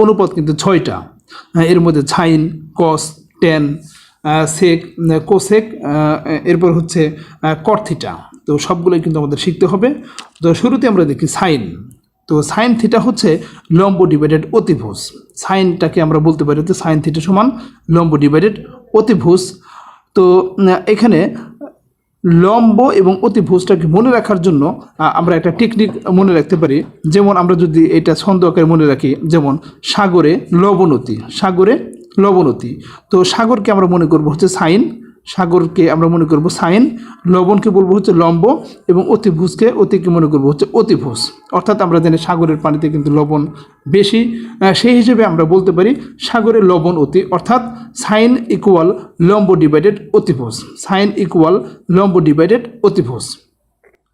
অনুপাত কিন্তু 6টা, এর মধ্যে সাইন, কস, ট্যান, সেক, কোসেক, এরপর হচ্ছে কট থিটা। তো সবগুলোই কিন্তু আমাদের শিখতে হবে। তো শুরুতে আমরা দেখি সাইন। তো সাইন থিটা হচ্ছে লম্ব ডিভাইডেড অতিভুজ। সাইনটাকে আমরা বলতে পারি যে সাইন থিটা সমান লম্ব ডিভাইডেড অতিভুজ। তো এখানে লম্ব এবং অতিভুজটাকে মনে রাখার জন্য আমরা একটা টেকনিক মনে রাখতে পারি। যেমন আমরা যদি এটা ছন্দ আকারে মনে রাখি, যেমন সাগরে লবণতি, সাগরে লবণতি। তো সাগরকে আমরা মনে করব হচ্ছে সাইন, সাগরকে আমরা মনে করব সাইন, লবণকে বলবো হচ্ছে লম্ব, এবং অতিকে মনে করব হচ্ছে অতিভুজ। অর্থাৎ আমরা জানি সাগরের পানিতে কিন্তু লবণ বেশি, সেই হিসেবে আমরা বলতে পারি সাগরের লবণ অতি, অর্থাৎ সাইন ইকুয়াল লম্ব ডিভাইডেড অতিভুজ, সাইন ইকুয়াল লম্ব ডিভাইডেড অতিভুজ।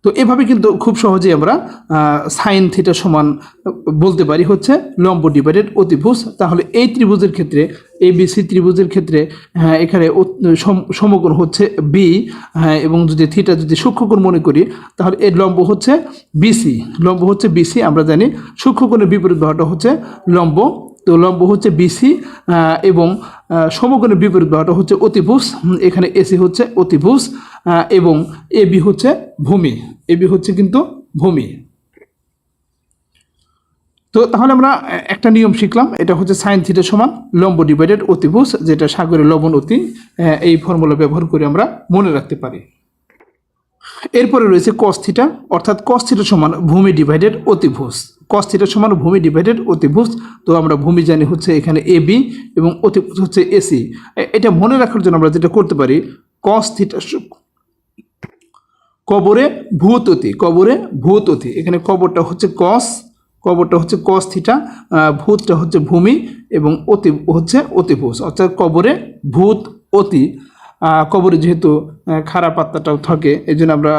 তো এভাবে কিন্তু খুব সহজেই আমরা সাইন থিটা সমান বলতে পারি হচ্ছে লম্ব ডিভাইডেড অতিভুজ। তাহলে এই ত্রিভুজের ক্ষেত্রে, ABC ত্রিভুজের ক্ষেত্রে এখানে সমকোণ হচ্ছে বি, এবং যদি থিটা যদি সূক্ষ্মকোণ মনে করি তাহলে এর লম্ব হচ্ছে বিসি, লম্ব হচ্ছে বিসি। আমরা জানি সূক্ষ্মকোণের বিপরীত বাহুটা হচ্ছে লম্ব, তো লম্ব হচ্ছে বিসি, এবং সমকোণের বিপরীত বাহুটা হচ্ছে অতিভুজ। এখানে এসি হচ্ছে অতিভুজ, এবং এবি হচ্ছে ভূমি, এবি হচ্ছে কিন্তু ভূমি। তো তাহলে আমরা একটা নিয়ম শিখলাম, এটা হচ্ছে সাইন থিটা সমান লম্ব ডিভাইডেড অতিভুজ, যেটা সাগরের লবণ অতি। এই ফর্মুলা ব্যবহার করে আমরা মনে রাখতে পারি। এরপরে রয়েছে কস থিটা, অর্থাৎ কস থিটা সমান ভূমি ডিভাইডেড অতিভুজ, কস থিটা সমান ভূমি ডিভাইডেড অতিভুজ। তো আমরা ভূমি জানি হচ্ছে এখানে এবি, এবং অতিভুজ হচ্ছে এসি। এটা মনে রাখার জন্য আমরা যেটা করতে পারি, কস থিটা কবরে ভূত অতি, কবরে ভূত অতি। এখানে কবরটা হচ্ছে কস, কবরটা হচ্ছে কস থিটা, ভূতটা হচ্ছে ভূমি, এবং অতি হচ্ছে অতিভুজ, অর্থাৎ কবরে ভূত অতি। কবরে যেহেতু খারাপ আত্মাটাও থাকে, এই জন্য আমরা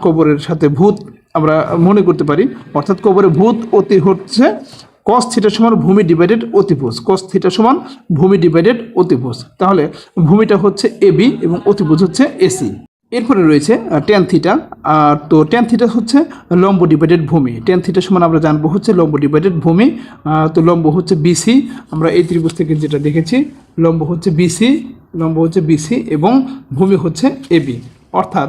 কবরের সাথে ভূত আমরা মনে করতে পারি, অর্থাৎ কবরে ভূত অতি হচ্ছে কস থিটা সমান ভূমি ডিভাইডেড অতিভুজ, কস থিটা সমান ভূমি ডিভাইডেড অতিভুজ। তাহলে ভূমিটা হচ্ছে এবি এবং অতিভুজ হচ্ছে এসি। এরপরে রয়েছে ট্যান থিটা। তো ট্যান থিটা হচ্ছে লম্ব ডিভাইডেড ভূমি, ট্যান থিটা সমান আমরা জানবো হচ্ছে লম্ব ডিভাইডেড ভূমি। তো লম্ব হচ্ছে বিসি, আমরা এই ত্রিভুজ থেকে যেটা দেখেছি, লম্ব হচ্ছে বিসি, লম্ব হচ্ছে বিসি, এবং ভূমি হচ্ছে এবি। অর্থাৎ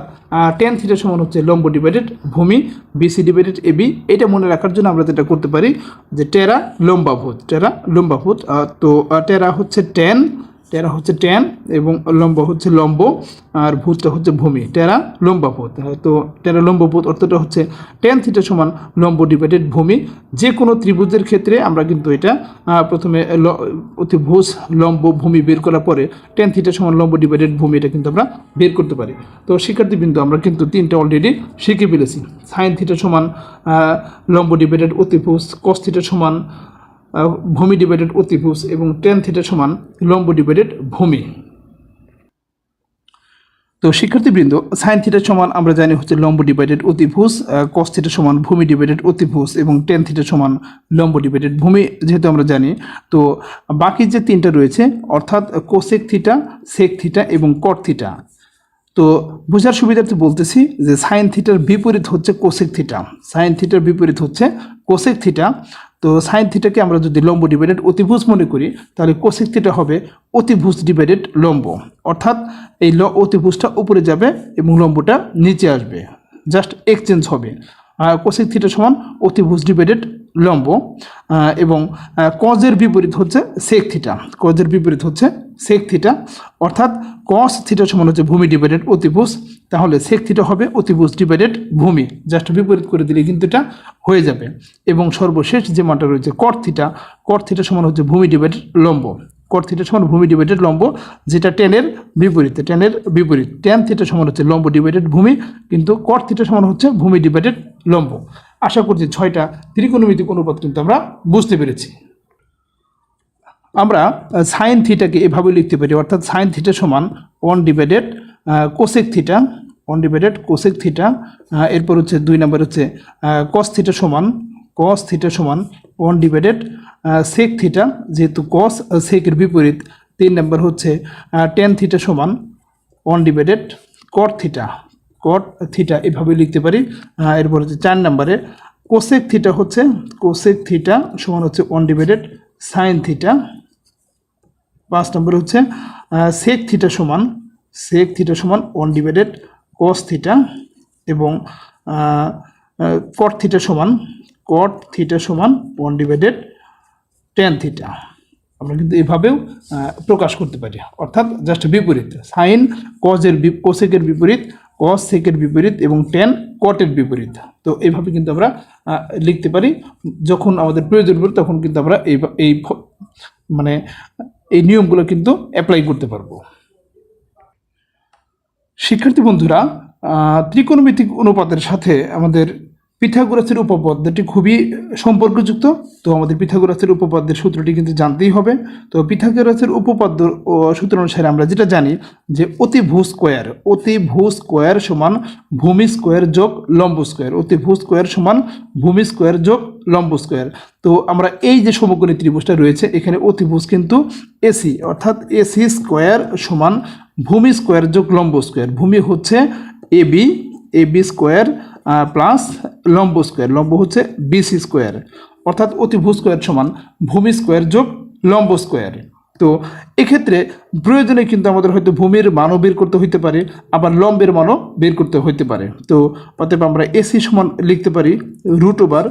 ট্যান থিটা সমান হচ্ছে লম্ব ডিভাইডেড ভূমি, বিসি ডিভাইডেড এবি। এটা মনে রাখার জন্য আমরা যেটা করতে পারি যে টেরা লম্বাভূত, টেরা লম্বাভূত। তো টেরা হচ্ছে ট্যান, টেরা হচ্ছে ট্যান, এবং লম্ব হচ্ছে লম্ব, আর ভূতটা হচ্ছে ভূমি, টেরা লম্বাভূত। তো টেরা লম্বাভূত অর্থটা হচ্ছে ট্যান থিটা সমান লম্ব ডিভাইডেড ভূমি। যে কোনো ত্রিভুজের ক্ষেত্রে আমরা কিন্তু এটা প্রথমে অতিভুজ লম্ব ভূমি বের করার পরে ট্যান থিটা সমান লম্ব ডিভাইডেড ভূমি, এটা কিন্তু আমরা বের করতে পারি। তো শিক্ষার্থীবৃন্দ, আমরা কিন্তু তিনটা অলরেডি শিখে ফেলেছি। সাইন থিটা সমান লম্ব ডিভাইডেড অতিভুজ, কস থিটা সমান ভূমি ডিভাইডেড অতিভুজ, এবং ট্যান থিটা সমান লম্ব ডিভাইডেড ভূমি। তো শিক্ষার্থীবৃন্দ, সাইন থিটা সমান আমরা জানি হচ্ছে লম্ব ডিভাইডেড অতিভুজ, কস থিটা সমান ভূমি ডিভাইডেড অতিভুজ, এবং ট্যান থিটা সমান লম্ব ডিভাইডেড ভূমি যেহেতু আমরা জানি। তো বাকি যে তিনটা রয়েছে, অর্থাৎ কোসেক থিটা, সেক থিটা, এবং কট থিটা। তো বোঝার সুবিধার্থে বলতেছি যে সাইন থিটার বিপরীত হচ্ছে কোসেক থিটা, সাইন থিটার বিপরীত হচ্ছে কোসেক থিটা। তো সাইন থিটাকে আমরা যদি লম্ব ডিভাইডেড অতিভুজ মনে করি, তাহলে কোসেক থিটা হবে অতিভুজ ডিভাইডেড লম্ব, অর্থাৎ এই অতিভুজটা উপরে যাবে এবং লম্বটা নিচে আসবে, জাস্ট এক্সচেঞ্জ হবে। কোসেক থিটা সমান অতিভুজ ডিভাইডেড লম্ব, এবং কজের বিপরীত হচ্ছে সেক থিটা, কজের বিপরীত হচ্ছে সেক থিটা, অর্থাৎ কস থিটা সমান হচ্ছে ভূমি ডিভাইডেড অতিভুজ, তাহলে সেক থিটা হবে অতিভুজ ডিভাইডেড ভূমি, জাস্ট বিপরীত করে দিলে কিন্তু এটা হয়ে যাবে। এবং সর্বশেষ যে মানটা রয়েছে কট থিটা, কট থিটা সমান হচ্ছে ভূমি ডিভাইডেড লম্ব, কট থিটা সমান ভূমি ডিভাইডেড লম্ব, যেটা টেনের বিপরীতে, টেনের বিপরীত। ট্যান থিটা সমান হচ্ছে লম্ব ডিভাইডেড ভূমি, কিন্তু কট থিটা সমান হচ্ছে ভূমি ডিভাইডেড লম্ব। আশা করছি 6টা ত্রিকোণমিতিক অনুপাত কিন্তু আমরা বুঝতে পেরেছি। আমরা সাইন থিটাকে এভাবে লিখতে পারি, অর্থাৎ সাইন থিটা সমান 1 divided cosec theta, 1 divided cosec theta. এরপর হচ্ছে 2 নম্বর হচ্ছে কস থিটা সমান, কস থিটা সমান 1 ডিভাইডেড সেক থিটা, যেহেতু কস সেকের বিপরীত। 3 নম্বর হচ্ছে ট্যান থিটা সমান 1 ডিভাইডেড কট থিটা, কট থিটা এভাবে লিখতে পারি। এরপর হচ্ছে 4 নম্বরে কোসেক থিটা হচ্ছে সমান হচ্ছে 1 ডিভাইডেড সাইন থিটা। 5 নম্বর হচ্ছে সেক থিটা সমান 1 ডিভাইডেড কস থিটা, এবং কট থিটা সমান 1 ডিভাইডেড টেন থিটা। আমরা কিন্তু এভাবেও প্রকাশ করতে পারি, অর্থাৎ জাস্ট বিপরীত, সাইন কোসেকের বিপরীত, কস সেকের বিপরীত এবং টেন কটের বিপরীত। তো এইভাবে কিন্তু আমরা লিখতে পারি। যখন আমাদের প্রয়োজন পড়ে তখন কিন্তু আমরা এই নিয়মগুলো কিন্তু অ্যাপ্লাই করতে পারবো। শিক্ষার্থী বন্ধুরা, ত্রিকোণমিতিক অনুপাতের সাথে আমাদের পিথাগোরাসের উপপাদ্যটি খুবই সম্পর্কযুক্ত। তো আমাদের পিথাগোরাসের উপপাদ্যের সূত্রটি কিন্তু জানতেই হবে। তো পিথাগোরাসের উপপাদ্য সূত্র অনুসারে আমরা যেটা জানি যে অতিভু স্কোয়ার সমান ভূমি স্কোয়ার যোগ লম্ব স্কোয়ার, অতিভু স্কোয়ার সমান ভূমি স্কোয়ার যোগ লম্ব স্কোয়ার। তো আমরা এই যে সমকোণী ত্রিভুজটা রয়েছে এখানে অতিভুজ কিন্তু এসি, অর্থাৎ এসি স্কোয়ার সমান ভূমি স্কোয়ার যোগ লম্ব স্কোয়ার। ভূমি হচ্ছে এবি স্কোয়ার প্লাস লম্ব স্কোয়ার, লম্ব হচ্ছে বিসি স্কোয়ার, অর্থাৎ অতিভু স্কোয়ার সমান ভূমি স্কোয়ার যোগ লম্ব স্কোয়ার। তো এক্ষেত্রে প্রয়োজনে কিন্তু আমাদের হয়তো ভূমির মানও বের করতে হইতে পারে, আবার লম্বের মানও বের করতে হইতে পারে। তো অতএব আমরা এসি সমান লিখতে পারি √ওভার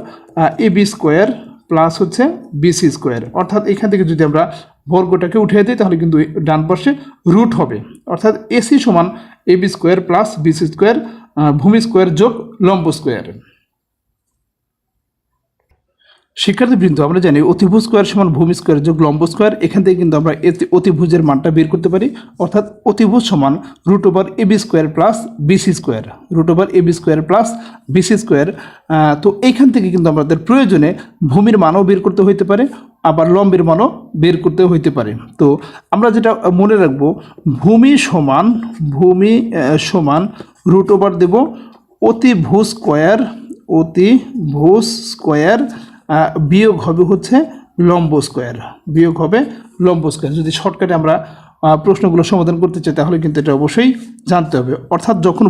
এবি স্কোয়ার প্লাস হচ্ছে বিসি স্কোয়ার, অর্থাৎ এখান থেকে যদি আমরা বর্গটাকে উঠিয়ে দিই তাহলে কিন্তু ডান পাশে রুট হবে, অর্থাৎ এসি সমান AB square plus BC square ভূমি স্কোয়ার যোগ লম্ব স্কোয়ার। শিক্ষার্থীবৃন্দ, আমরা জানি অতিভুজ স্কোয়ার সমান ভূমি স্কোয়ার যোগ লম্ব স্কোয়ার। এখান থেকে কিন্তু আমরা অতিভুজের মানটা বের করতে পারি, অর্থাৎ অতিভুজ সমান √ওভার AB square plus BC square, √ওভার AB square plus BC square. তো এইখান থেকে কিন্তু আমাদের প্রয়োজনে ভূমির মানও বের করতে হইতে পারে, আবার লম্বের মানও বের করতে হইতে পারে। তো আমরা যেটা মনে রাখবো, ভূমি সমান √ওভার দেব অতিভুজ স্কোয়ার বিয়োগ হবে হচ্ছে লম্ব স্কোয়ার, যদি শর্টকাটে আমরা প্রশ্নগুলো সমাধান করতে চাই তাহলে কিন্তু এটা অবশ্যই জানতে হবে। অর্থাৎ যখন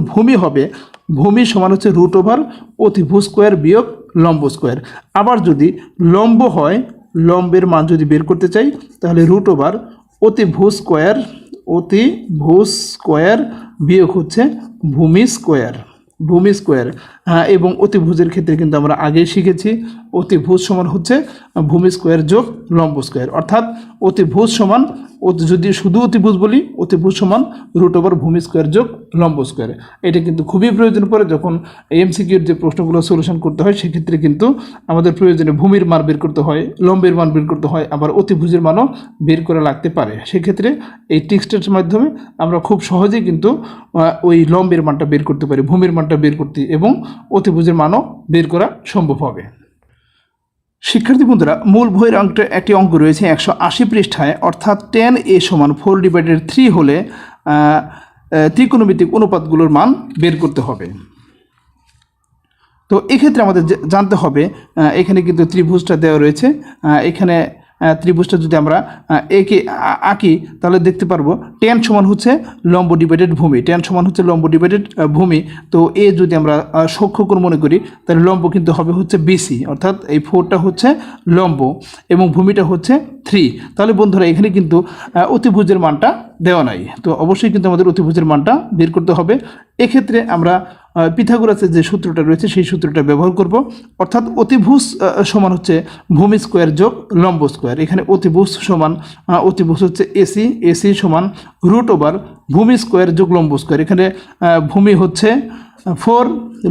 ভূমি সমান হচ্ছে √ওভার অতিভুজ স্কোয়ার বিয়োগ লম্ব স্কোয়ার। আবার যদি লম্ব হয়, লম্বের মান যদি বের করতে চাই তাহলে √ওভার অতিভুজ স্কোয়ার বিয়োগ হচ্ছে ভূমি স্কোয়ার। এবং অতিভুজের ক্ষেত্রে কিন্তু আমরা আগেই শিখেছি অতিভুজ সমান হচ্ছে ভূমি স্কোয়ার যোগ লম্ব স্কোয়ার, অর্থাৎ অতিভুজ সমান, যদি শুধু অতিভুজ বলি, অতিভুজ সমান √ওভার ভূমি স্কোয়ার যোগ লম্ব স্কোয়ার। এটা কিন্তু খুবই প্রয়োজন পড়ে যখন এমসিকিউর যে প্রশ্নগুলো সলিউশন করতে হয়, সেক্ষেত্রে কিন্তু আমাদের প্রয়োজনে ভূমির মান বের করতে হয়, লম্বের মান বের করতে হয়, আবার অতিভুজের মানও বের করা লাগতে পারে। সেক্ষেত্রে এই টেক্সটের মাধ্যমে আমরা খুব সহজেই কিন্তু ওই লম্বের মানটা বের করতে পারি, ভূমির মানটা বের করতে, এবং অতিভুজের মানও বের করা সম্ভব হবে। শিক্ষার্থী বন্ধুরা, মূল বইয়ের একটি অঙ্ক রয়েছে 180 পৃষ্ঠায়, অর্থাৎ tan a সমান 4/3 হলে ত্রিকোণমিতিক অনুপাতগুলোর মান বের করতে হবে। তো এক্ষেত্রে আমাদের জানতে হবে, এখানে কিন্তু ত্রিভুজটা দেওয়া রয়েছে, এখানে ত্রিভুজটা যদি আমরা একে আঁকি তাহলে দেখতে পারবো tan সমান হচ্ছে লম্ব ডিভাইডেড ভূমি, তো এ যদি আমরা সূক্ষ্মকোণ মনে করি তাহলে লম্ব কিন্তু হবে হচ্ছে বিসি, অর্থাৎ এই 4টা হচ্ছে লম্ব এবং ভূমিটা হচ্ছে 3। তাহলে বন্ধুরা এখানে কিন্তু অতিভুজের মানটা দেওয়া নাই, তো অবশ্যই কিন্তু আমাদের অতিভুজের মানটা বের করতে হবে। এক্ষেত্রে আমরা পিথাগোরাসের যে সূত্রটা রয়েছে সেই সূত্রটা ব্যবহার করব, অর্থাৎ অতিভুজ সমান হচ্ছে ভূমি স্কোয়ার যোগ লম্ব স্কোয়ার। এখানে অতিভুজ হচ্ছে এসি সমান √ওভার ভূমি স্কোয়ার যোগ লম্ব স্কোয়ার। এখানে ভূমি হচ্ছে 4,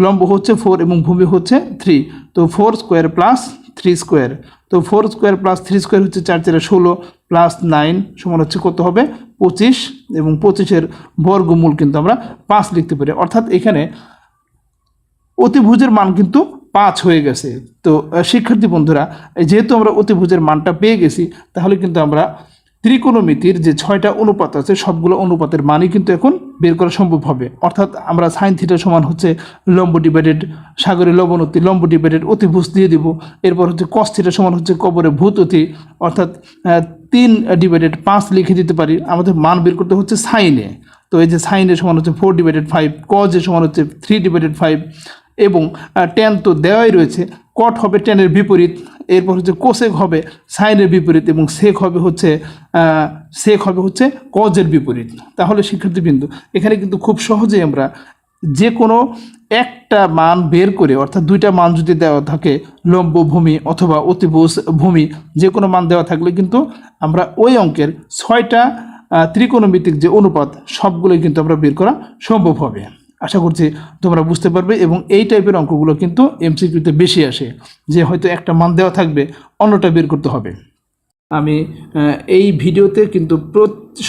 লম্ব হচ্ছে 4 এবং ভূমি হচ্ছে 3, তো 4 স্কোয়ার প্লাস 3 স্কোয়ার, তো 4 স্কোয়ার প্লাস 3 স্কোয়ার হচ্ছে 4 × 16 প্লাস 9 সমান হচ্ছে কত হবে 25, এবং 25-এর বর্গমূল কিন্তু আমরা 5 লিখতে পারি, অর্থাৎ এখানে অতিভুজের মান কিন্তু 5 হয়ে গেছে। তো শিক্ষার্থী বন্ধুরা, যেহেতু আমরা অতিভুজের মানটা পেয়ে গেছি, তাহলে কিন্তু আমরা ত্রিকোণমিতির যে 6টা অনুপাত আছে সবগুলো অনুপাতের মানই কিন্তু এখন বের করা সম্ভব হবে। অর্থাৎ আমরা সাইন থিটা সমান হচ্ছে লম্ব ডিভাইডেড সাগরে লবণতী, লম্ব ডিভাইডেড অতিভুজ দিয়ে দিব। এরপর হচ্ছে কস থিটা সমান হচ্ছে কবরে ভূততি, অর্থাৎ 3/5 লিখে দিতে পারি। আমাদের মান বের করতে হচ্ছে সাইনে, তো এই যে সাইনের সমান হচ্ছে 4/5, কজের সমান হচ্ছে 3/5, এবং ট্যান তো দেওয়াই রয়েছে, কট হবে ট্যানের বিপরীত, এরপর হচ্ছে কোসেক হবে সাইনের বিপরীত এবং সেক হবে হচ্ছে কজের বিপরীত। তাহলে শিক্ষার্থীবৃন্দু এখানে কিন্তু খুব সহজেই আমরা যে কোনো একটা মান বের করে, অর্থাৎ দুইটা মান যদি দেওয়া থাকে লম্ব ভূমি অথবা অতিভুজ ভূমি, যে কোনো মান দেওয়া থাকলে কিন্তু আমরা ওই অঙ্কের 6টা ত্রিকোণমিতিক যে অনুপাত সবগুলোই কিন্তু আমরা বের করা সম্ভব হবে। আশা করছি তোমরা বুঝতে পারবে এবং এই টাইপের অঙ্কগুলো কিন্তু এমসিকিউতে বেশি আসে, যে হয়তো একটা মান দেওয়া থাকবে অন্যটা বের করতে হবে। আমি এই ভিডিওতে কিন্তু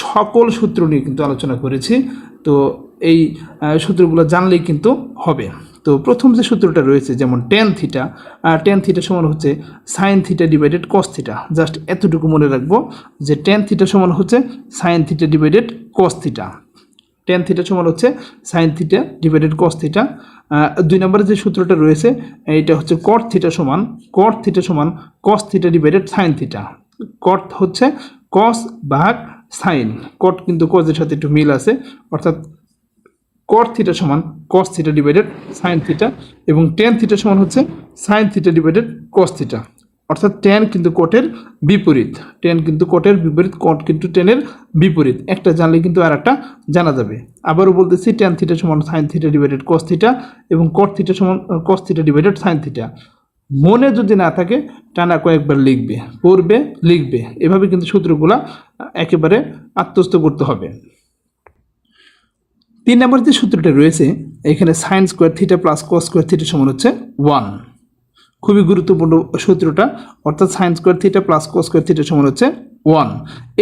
সকল সূত্র নিয়ে কিন্তু আলোচনা করেছি, তো এই সূত্রগুলো জানলেই কিন্তু হবে। তো প্রথম যে সূত্রটা রয়েছে, যেমন ট্যান থিটা সমান হচ্ছে sine theta divided cos theta. Just এতটুকু মনে রাখবো যে ট্যান থিটা সমান হচ্ছে sine theta divided cos theta. Tan theta সমান হচ্ছে sine theta divided cos theta. 2 নম্বরে যে সূত্রটা রয়েছে এটা হচ্ছে কট থিটা সমান cos theta divided sine theta. Cot হচ্ছে কস ভাগ সাইন, কট কিন্তু কজের সাথে একটু মিল আছে, অর্থাৎ কট থিটা সমান cos theta divided sine theta, এবং ট্যান থিটা সমান হচ্ছে sine theta divided cos theta. অর্থাৎ ট্যান কিন্তু কটের বিপরীত, কট কিন্তু ট্যানের বিপরীত। একটা জানলে কিন্তু আর একটা জানা যাবে। আবারও বলতেছি, ট্যান থিটা সমান sine theta divided cos theta এবং কট থিটা সমান cos theta divided sine theta. মনে যদি না থাকে টানা কয়েকবার লিখবে, এভাবে কিন্তু সূত্রগুলা একেবারে আত্মস্থ করতে হবে। 3 নম্বর যে সূত্রটা রয়েছে এখানে sine square theta plus cos square theta সমান হচ্ছে 1। খুবই গুরুত্বপূর্ণ সূত্রটা, অর্থাৎ sine square theta plus cos square theta সমান হচ্ছে 1।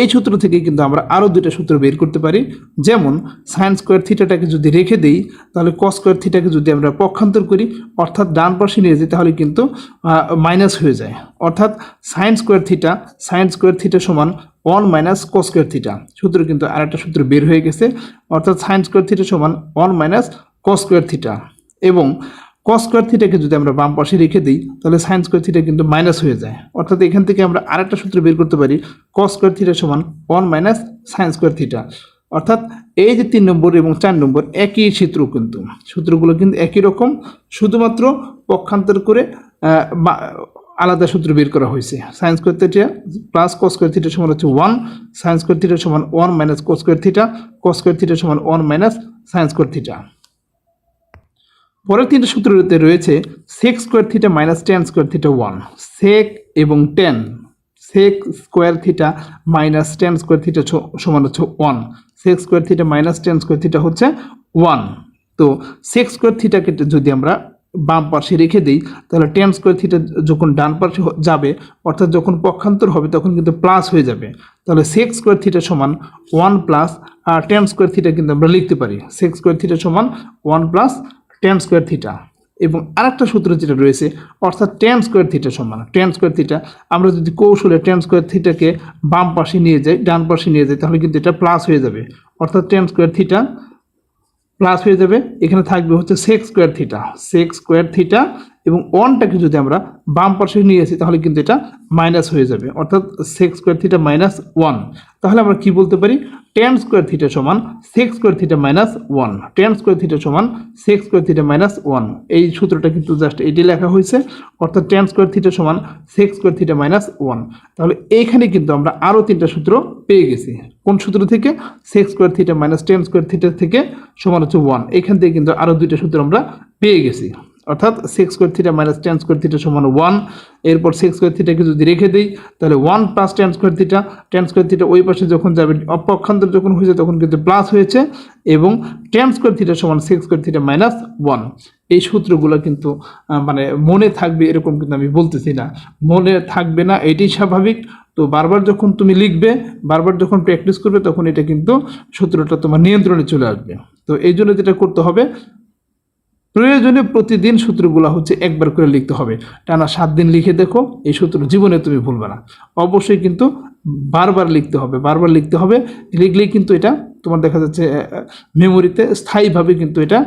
এই সূত্র থেকে কিন্তু আমরা আরও 2টা সূত্র বের করতে পারি। যেমন সাইন স্কোয়ার থিটাটাকে যদি রেখে দিই, তাহলে কস স্কোয়ার থিটাকে যদি আমরা পক্ষান্তর করি, অর্থাৎ ডান পাশে নিয়ে যাই, তাহলে কিন্তু মাইনাস হয়ে যায়। অর্থাৎ সাইন স্কোয়ার থিটা সমান 1 মাইনাস কস স্কোয়ার থিটা। সূত্র কিন্তু আরেকটা সূত্র বের হয়ে গেছে, অর্থাৎ সাইন স্কোয়ার থিটা সমান 1 মাইনাস কস স্কোয়ার থিটা। এবং কস স্কোয়ার থিটাকে যদি আমরা বাম পাশে রেখে দিই, তাহলে সাইন স্কোয়ার থিটা কিন্তু মাইনাস হয়ে যায়। অর্থাৎ এখান থেকে আমরা আরেকটা সূত্র বের করতে পারি, কস স্কোয়ার থিটা সমান 1 মাইনাস সাইন স্কোয়ার থিটা। অর্থাৎ এই যে 3 নম্বর এবং 4 নম্বর একই সূত্রগুলো কিন্তু একই রকম, শুধুমাত্র পক্ষান্তর করে আলাদা সূত্র বের করা হয়েছে। Sine square theta plus cos square theta সমান হচ্ছে 1, সাইন স্কোয়ার থিটা সমান 1 minus cos square theta, cos square theta সমান 1 মাইনাস সাইন স্কোয়ার থিটা। পরের 3টা সূত্রতে রয়েছে sec square theta minus tan square theta 1। Sec এবং tan, sec square theta minus tan square theta সমান হচ্ছে 1। Sec square theta minus tan square theta হচ্ছে 1। তো সেক স্কোয়ার থিটাকে যদি আমরা বাম পাশে রেখে দিই, তাহলে ট্যান স্কোয়ার থিটা যখন ডান পাশে যাবে, অর্থাৎ যখন পক্ষান্তর হবে তখন কিন্তু প্লাস হয়ে যাবে। তাহলে সেক স্কোয়ার থিটা সমান 1 প্লাস ট্যান স্কোয়ার থিটা কিন্তু আমরা লিখতে পারি। সেক স্কোয়ার থিটা সমান 1 প্লাস ট্যান স্কোয়ার থিটা। এবং আরেকটা সূত্র যেটা রয়েছে, অর্থাৎ ট্যান স্কোয়ার থিটা সমান ট্যান স্কোয়ার থিটা। আমরা যদি কৌশলে ট্যান স্কোয়ার থিটাকে বাম পাশে নিয়ে যাই, ডান পাশে নিয়ে যাই, তাহলে কিন্তু এটা প্লাস হয়ে যাবে। অর্থাৎ ট্যান স্কোয়ার থিটা প্লাস হয়ে যাবে, এখানে থাকবে হচ্ছে সেক স্কোয়ার থিটা এবং 1টাকে যদি আমরা বাম পাশে নিয়ে আসি, তাহলে কিন্তু এটা মাইনাস হয়ে যাবে, অর্থাৎ সেক স্কোয়ার থিটা মাইনাস 1। তাহলে আমরা কি বলতে পারি, ট্যান স্কোয়ার থিটা সমান sec square theta minus 1, tan square theta সমান সেক স্কোয়ার থিটা মাইনাস 1। এই সূত্রটা কিন্তু জাস্ট এটি লেখা হয়েছে, অর্থাৎ ট্যান স্কোয়ার থিটা সমান সেক স্কোয়ার থিটা মাইনাস 1। তাহলে এইখানে কিন্তু আমরা আরও 3টা সূত্র পেয়ে গেছি। কোন সূত্র থেকে? Sec square theta minus tan square theta থেকে সমান হচ্ছে 1। এখান থেকে কিন্তু আরও 2টা সূত্র আমরা পেয়ে গেছি, অর্থাৎ sec square theta minus tan square theta সমান 1। এরপর সেক স্কোয়ার থিটাকে যদি রেখে দিই, তাহলে 1 প্লাস ট্যান স্কোয়ার থিটা ওই পাশে যখন যাবে, অপক্ষান্তর যখন হয়েছে তখন কিন্তু প্লাস হয়েছে, এবং ট্যান স্কোয়ার থিটা সমান সেক স্কোয়ার থিটা মাইনাস 1। এই সূত্রগুলো কিন্তু মানে মনে থাকবে এরকম কিন্তু আমি বলতেছি না, মনে থাকবে না এটাই স্বাভাবিক। তো বারবার যখন তুমি লিখবে, বারবার যখন প্র্যাকটিস করবে, তখন এটা কিন্তু সূত্রটা তোমার নিয়ন্ত্রণে চলে আসবে। তো এই জন্য যেটা করতে হবে, প্রয়োজনে প্রতিদিন সূত্রগুলো হচ্ছে একবার করে লিখতে হবে। টানা 7 দিন লিখে দেখো, এই সূত্র জীবনে তুমি ভুলবে না। অবশ্যই কিন্তু বারবার লিখতে হবে, লিখলেই কিন্তু এটা তোমার দেখা যাচ্ছে মেমোরিতে স্থায়ীভাবে কিন্তু এটা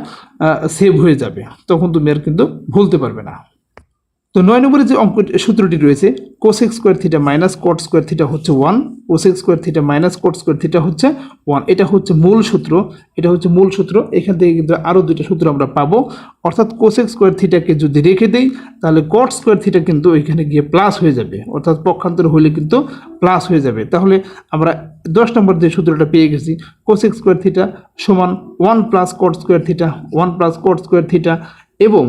সেভ হয়ে যাবে, তখন তুমি আর কিন্তু ভুলতে পারবে না। তো 9 নম্বরে যে অঙ্ক সূত্রটি রয়েছে cosec square theta minus cot square theta হচ্ছে 1, cosec square theta minus cot square theta হচ্ছে 1। এটা হচ্ছে মূল সূত্র, এটা হচ্ছে মূল সূত্র। এখান থেকে কিন্তু আরও দুইটা সূত্র আমরা পাবো, অর্থাৎ কোসেক স্কোয়ার থিটাকে যদি রেখে দেই তাহলে কট স্কোয়ার থিটা কিন্তু ওইখানে গিয়ে প্লাস হয়ে যাবে, অর্থাৎ পক্ষান্তর হলে কিন্তু প্লাস হয়ে যাবে। তাহলে আমরা 10 নম্বর যে সূত্রটা পেয়ে গেছি, কোসেক স্কোয়ার থিটা সমান 1 plus cot square theta, 1 plus cot square theta. এবং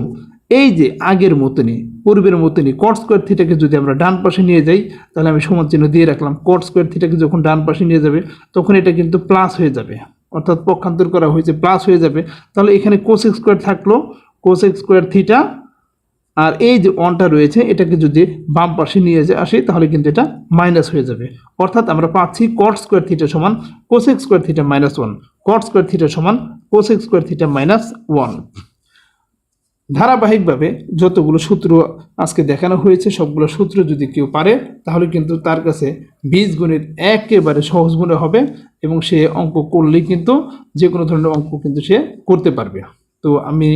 এই যে আগের মতনই পূর্বের মতনই কট স্কোয়ার থিটাকে যদি আমরা ডান পাশে নিয়ে যাই, তাহলে আমি সমান চিহ্ন দিয়ে রাখলাম। কট স্কোয়ার থিটাকে যখন ডান পাশে নিয়ে যাবে তখন এটা কিন্তু প্লাস হয়ে যাবে, অর্থাৎ পক্ষান্তর করা হয়েছে প্লাস হয়ে যাবে। তাহলে এখানে কোসেক স্কোয়ার থাকলো, কোসেক স্কোয়ার থিটা, আর এই যে 1টা রয়েছে এটাকে যদি বাম পাশে নিয়ে আসি তাহলে কিন্তু এটা মাইনাস হয়ে যাবে। অর্থাৎ আমরা পাচ্ছি কট স্কোয়ার থিটা সমান cosec square theta minus 1, cot square theta সমান কোসেক স্কোয়ার থিটা মাইনাস 1। ধারাবাহিকভাবে যতগুলো সূত্র আজকে দেখানো হয়েছে সবগুলো সূত্র যদি কেউ পারে তাহলে কিন্তু তার কাছে বীজগণিত একেবারে সহজ মনে হবে এবং সে অঙ্ক করলেই কিন্তু যে কোনো ধরনের অঙ্ক কিন্তু সে করতে পারবে। তো আমি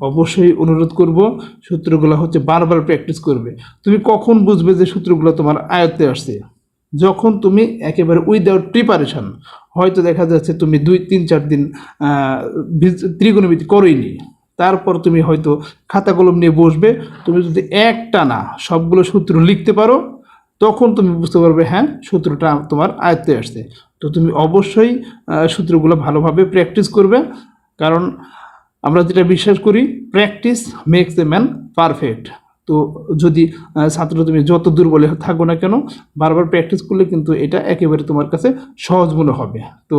অবশ্যই অনুরোধ করব সূত্রগুলো হচ্ছে বারবার প্র্যাকটিস করবে। তুমি কখন বুঝবে যে সূত্রগুলো তোমার আয়ত্তে আসছে? যখন তুমি একেবারে উইদাউট প্রিপারেশন, হয়তো দেখা যাচ্ছে তুমি 2-3-4 দিন ত্রিকোণমিতি করেইনি, তারপর তুমি হয়তো খাতা কলম নিয়ে বসবে, তুমি যদি একটানা সবগুলো সূত্র লিখতে পারো তখন তুমি বুঝতে পারবে হ্যাঁ সূত্রটা তোমার আয়ত্তে আসছে। তো তুমি অবশ্যই সূত্রগুলো ভালোভাবে প্র্যাকটিস করবে, কারণ আমরা যেটা বিশ্বাস করি practice makes a man perfect. তো যদি ছাত্র তুমি যত দুর্বলে থাকো না কেন বারবার প্র্যাকটিস করলে কিন্তু এটা একেবারে তোমার কাছে সহজ মনে হবে। তো